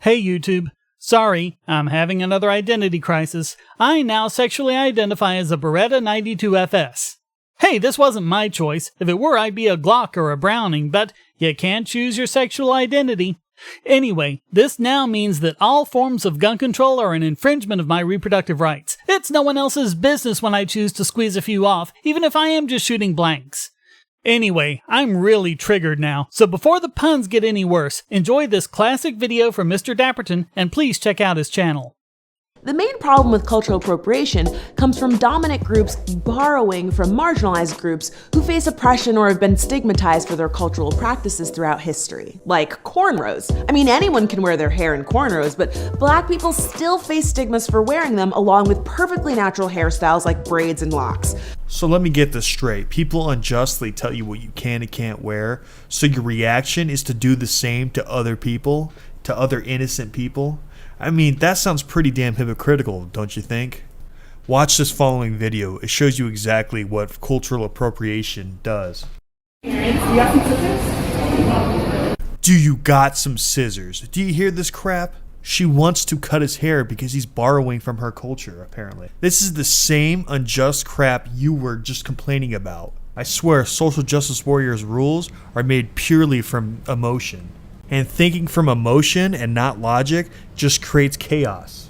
Hey YouTube. Sorry, I'm having another identity crisis. I now sexually identify as a Beretta 92FS. Hey, this wasn't my choice. If it were, I'd be a Glock or a Browning, but you can't choose your sexual identity. Anyway, this now means that all forms of gun control are an infringement of my reproductive rights. It's no one else's business when I choose to squeeze a few off, even if I am just shooting blanks. Anyway, I'm really triggered now, so before the puns get any worse, enjoy this classic video from Mr. Dapperton, and please check out his channel. The main problem with cultural appropriation comes from dominant groups borrowing from marginalized groups who face oppression or have been stigmatized for their cultural practices throughout history, like cornrows. I mean, anyone can wear their hair in cornrows, but Black people still face stigmas for wearing them, along with perfectly natural hairstyles like braids and locks. So let me get this straight. People unjustly tell you what you can and can't wear, so your reaction is to do the same to other people, to other innocent people? I mean, that sounds pretty damn hypocritical, don't you think? Watch this following video. It shows you exactly what cultural appropriation does. Do you got some scissors? Do you hear this crap? She wants to cut his hair because he's borrowing from her culture, apparently. This is the same unjust crap you were just complaining about. I swear, social justice warriors' rules are made purely from emotion. And thinking from emotion and not logic just creates chaos.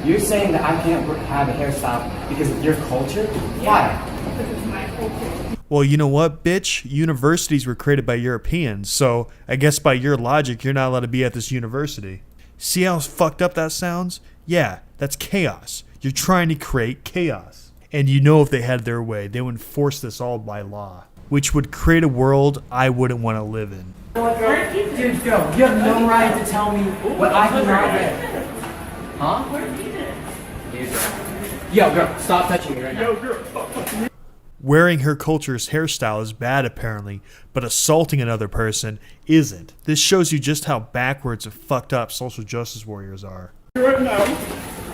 You're saying that I can't have a hairstyle because of your culture? Why? Because it's my culture. Well, you know what, bitch? Universities were created by Europeans, so I guess by your logic, you're not allowed to be at this university. See how fucked up that sounds? Yeah, that's chaos. You're trying to create chaos. And you know if they had their way, they would enforce this all by law, which would create a world I wouldn't want to live in. Dude, go. You have no right to tell me what I can not wear. Huh? Where's Ethan? Yo, girl, stop touching me right now. Yo, girl, stop touching me. Wearing her culture's hairstyle is bad apparently, but assaulting another person isn't. This shows you just how backwards and fucked up social justice warriors are. Right now.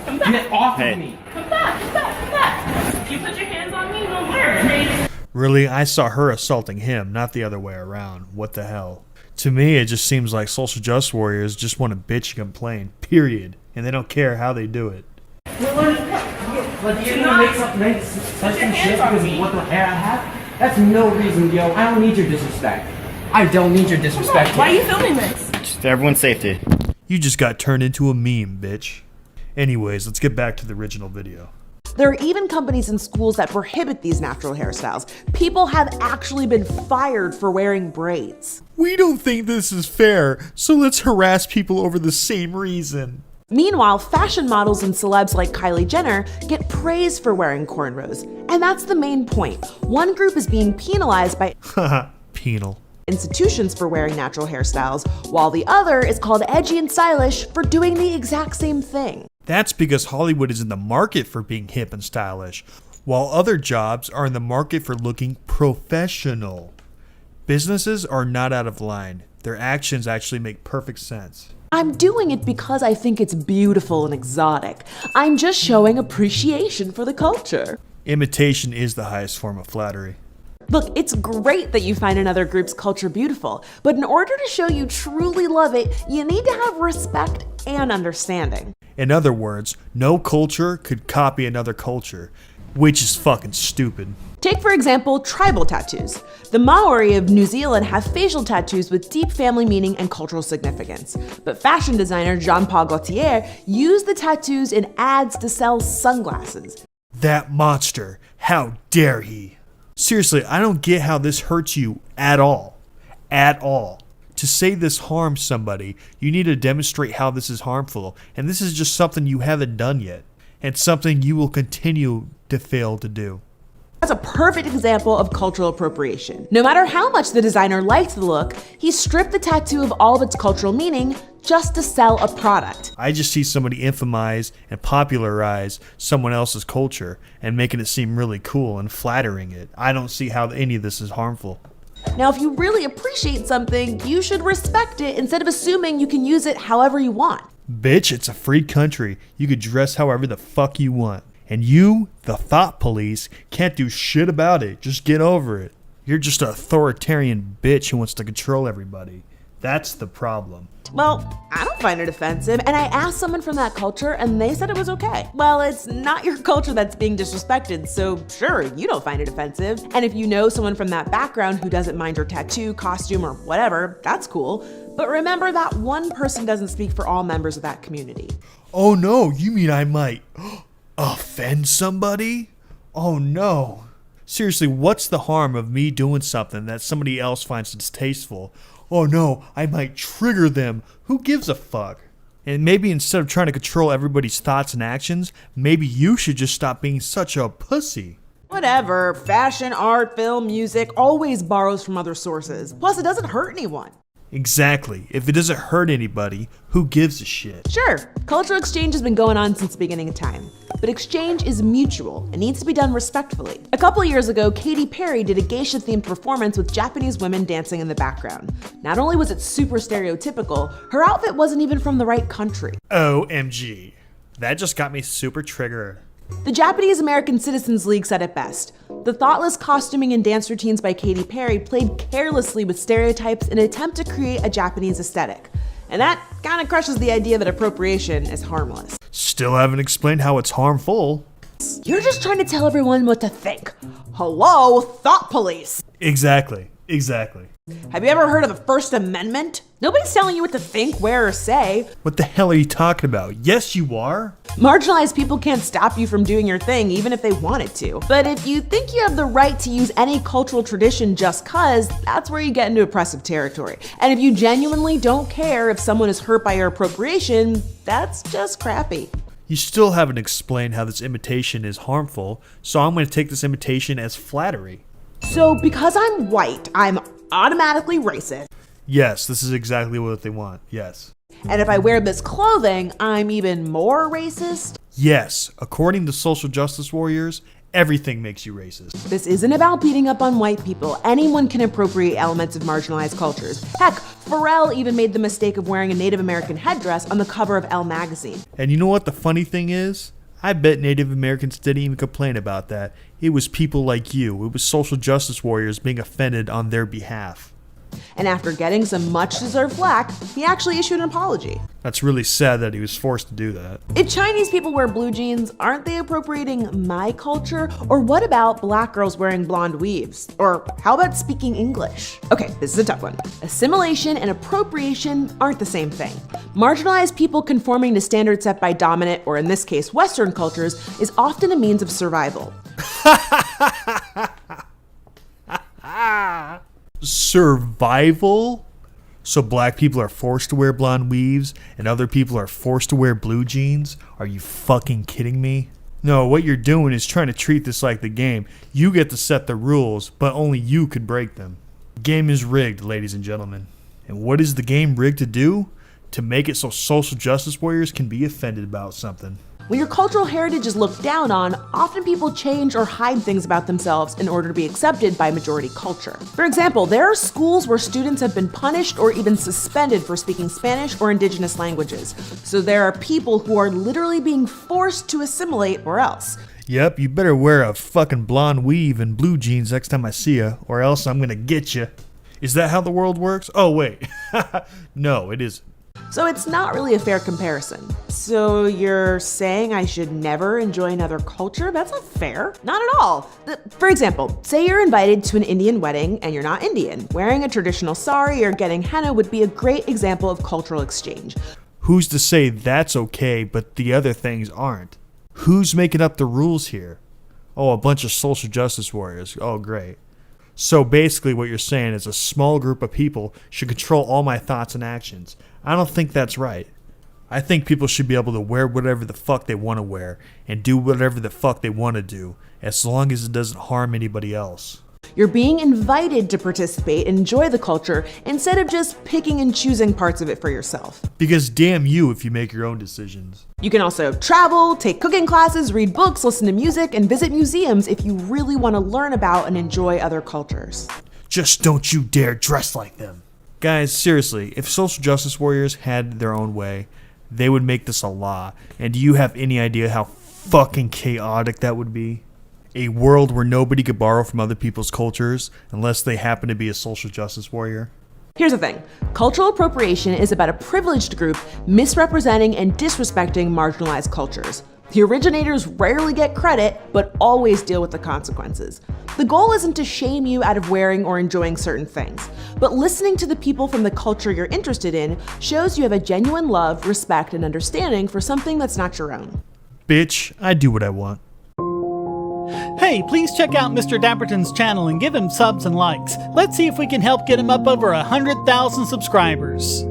Come back. Get off of me. Come back, come back, come back. You put your hands on me, no worries. Really, I saw her assaulting him, not the other way around. What the hell? To me, it just seems like social justice warriors just want to bitch and complain, period. And they don't care how they do it. Like, you know, make such some shit because of what the hair I have? That's no reason, yo. I don't need your disrespect. I don't need your disrespect. Why are you filming this? Just for everyone's safety. You just got turned into a meme, bitch. Anyways, let's get back to the original video. There are even companies and schools that prohibit these natural hairstyles. People have actually been fired for wearing braids. We don't think this is fair, so let's harass people over the same reason. Meanwhile, fashion models and celebs like Kylie Jenner get praised for wearing cornrows. And that's the main point. One group is being penalized by Penal. institutions for wearing natural hairstyles, while the other is called edgy and stylish for doing the exact same thing. That's because Hollywood is in the market for being hip and stylish, while other jobs are in the market for looking professional. Businesses are not out of line. Their actions actually make perfect sense. I'm doing it because I think it's beautiful and exotic. I'm just showing appreciation for the culture. Imitation is the highest form of flattery. Look, it's great that you find another group's culture beautiful, but in order to show you truly love it, you need to have respect and understanding. In other words, no culture could copy another culture, which is fucking stupid. Take, for example, tribal tattoos. The Maori of New Zealand have facial tattoos with deep family meaning and cultural significance. But fashion designer Jean-Paul Gaultier used the tattoos in ads to sell sunglasses. That monster, how dare he? Seriously, I don't get how this hurts you at all. At all. To say this harms somebody, you need to demonstrate how this is harmful, and this is just something you haven't done yet, and something you will continue to fail to do. That's a perfect example of cultural appropriation. No matter how much the designer liked the look, he stripped the tattoo of all of its cultural meaning just to sell a product. I just see somebody infamize and popularize someone else's culture and making it seem really cool and flattering it. I don't see how any of this is harmful. Now, if you really appreciate something, you should respect it instead of assuming you can use it however you want. Bitch, it's a free country. You could dress however the fuck you want. And you, the thought police, can't do shit about it. Just get over it. You're just an authoritarian bitch who wants to control everybody. That's the problem. Well, I don't find it offensive, and I asked someone from that culture and they said it was okay. Well, it's not your culture that's being disrespected, so sure, you don't find it offensive. And if you know someone from that background who doesn't mind your tattoo, costume, or whatever, that's cool. But remember that one person doesn't speak for all members of that community. Oh no, you mean I might offend somebody? Oh no. Seriously, what's the harm of me doing something that somebody else finds distasteful? Oh no, I might trigger them. Who gives a fuck? And maybe instead of trying to control everybody's thoughts and actions, maybe you should just stop being such a pussy. Whatever, fashion, art, film, music always borrows from other sources. Plus, it doesn't hurt anyone. Exactly. If it doesn't hurt anybody, who gives a shit? Sure, cultural exchange has been going on since the beginning of time. But exchange is mutual and needs to be done respectfully. A couple years ago, Katy Perry did a geisha-themed performance with Japanese women dancing in the background. Not only was it super stereotypical, her outfit wasn't even from the right country. OMG. That just got me super triggered. The Japanese American Citizens League said it best. The thoughtless costuming and dance routines by Katy Perry played carelessly with stereotypes in an attempt to create a Japanese aesthetic. And that kind of crushes the idea that appropriation is harmless. Still haven't explained how it's harmful. You're just trying to tell everyone what to think. Hello, thought police. Exactly. Have you ever heard of the First Amendment? Nobody's telling you what to think, wear, or say. What the hell are you talking about? Yes, you are. Marginalized people can't stop you from doing your thing, even if they wanted to. But if you think you have the right to use any cultural tradition just cause, that's where you get into oppressive territory. And if you genuinely don't care if someone is hurt by your appropriation, that's just crappy. You still haven't explained how this imitation is harmful, so I'm going to take this imitation as flattery. So because I'm white, I'm automatically racist. Yes, this is exactly what they want. Yes. And if I wear this clothing, I'm even more racist? Yes, according to social justice warriors, everything makes you racist. This isn't about beating up on white people. Anyone can appropriate elements of marginalized cultures. Heck, Pharrell even made the mistake of wearing a Native American headdress on the cover of Elle magazine. And you know what the funny thing is? I bet Native Americans didn't even complain about that. It was people like you. It was social justice warriors being offended on their behalf. And after getting some much-deserved flack, he actually issued an apology. That's really sad that he was forced to do that. If Chinese people wear blue jeans, aren't they appropriating my culture? Or what about black girls wearing blonde weaves? Or how about speaking English? Okay, this is a tough one. Assimilation and appropriation aren't the same thing. Marginalized people conforming to standards set by dominant, or in this case, Western cultures, is often a means of survival. Survival? So black people are forced to wear blonde weaves and other people are forced to wear blue jeans? Are you fucking kidding me? No, what you're doing is trying to treat this like the game. You get to set the rules, but only you could break them. The game is rigged, ladies and gentlemen. And what is the game rigged to do? To make it so social justice warriors can be offended about something. When your cultural heritage is looked down on, often people change or hide things about themselves in order to be accepted by majority culture. For example, there are schools where students have been punished or even suspended for speaking Spanish or indigenous languages. So there are people who are literally being forced to assimilate or else. Yep, you better wear a fucking blonde weave and blue jeans next time I see you, or else I'm gonna get you. Is that how the world works? Oh, wait. No, it isn't. So it's not really a fair comparison. So you're saying I should never enjoy another culture? That's not fair. Not at all. For example, say you're invited to an Indian wedding and you're not Indian. Wearing a traditional sari or getting henna would be a great example of cultural exchange. Who's to say that's okay, but the other things aren't? Who's making up the rules here? Oh, a bunch of social justice warriors. Oh, great. So basically what you're saying is a small group of people should control all my thoughts and actions. I don't think that's right. I think people should be able to wear whatever the fuck they want to wear and do whatever the fuck they want to do, as long as it doesn't harm anybody else. You're being invited to participate and enjoy the culture instead of just picking and choosing parts of it for yourself. Because damn you if you make your own decisions. You can also travel, take cooking classes, read books, listen to music, and visit museums if you really want to learn about and enjoy other cultures. Just don't you dare dress like them. Guys, seriously, if social justice warriors had their own way, they would make this a law. And do you have any idea how fucking chaotic that would be? A world where nobody could borrow from other people's cultures unless they happen to be a social justice warrior? Here's the thing. Cultural appropriation is about a privileged group misrepresenting and disrespecting marginalized cultures. The originators rarely get credit, but always deal with the consequences. The goal isn't to shame you out of wearing or enjoying certain things, but listening to the people from the culture you're interested in shows you have a genuine love, respect, and understanding for something that's not your own. Bitch, I do what I want. Hey, please check out Mr. Dapperton's channel and give him subs and likes. Let's see if we can help get him up over 100,000 subscribers.